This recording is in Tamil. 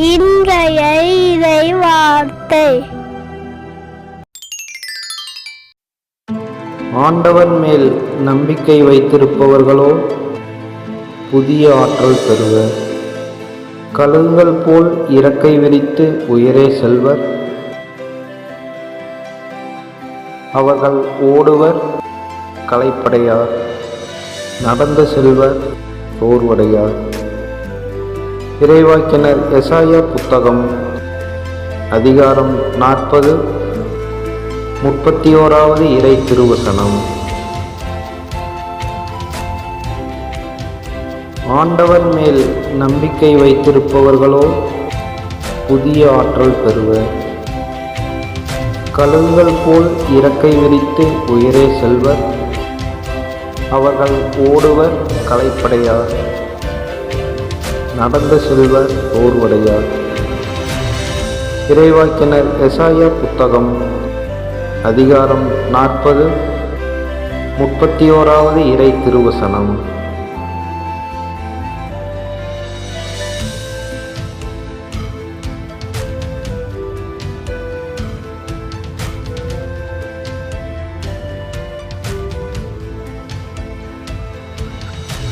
இன்றைய இறை வார்த்தை. ஆண்டவர் மேல் நம்பிக்கை வைத்திருப்பவர்களோ புதிய ஆற்றல் பெறுவர். கழுகுகள் போல் இறக்கை விரித்து உயரே செல்வர். அவர்கள் ஓடுவர், களைப்படையார். நடந்து செல்வர், சோர்வடையார். இறைவாக்கினர் எசாயா புத்தகம் அதிகாரம் 40 31வது இறை திருவசனம். ஆண்டவர் மேல் நம்பிக்கை வைத்திருப்பவர்களோ புதிய ஆற்றல் பெறுவர். கழுகுகள் போல் இறக்கை விரித்து உயரே செல்வர். அவர்கள் ஓடுவர், களைப்படையார். நடந்து செல்வர், சோர்வடையார். இறைவாக்கினர் எசாயா புத்தகம் அதிகாரம் 40 31வது இறை திருவசனம்.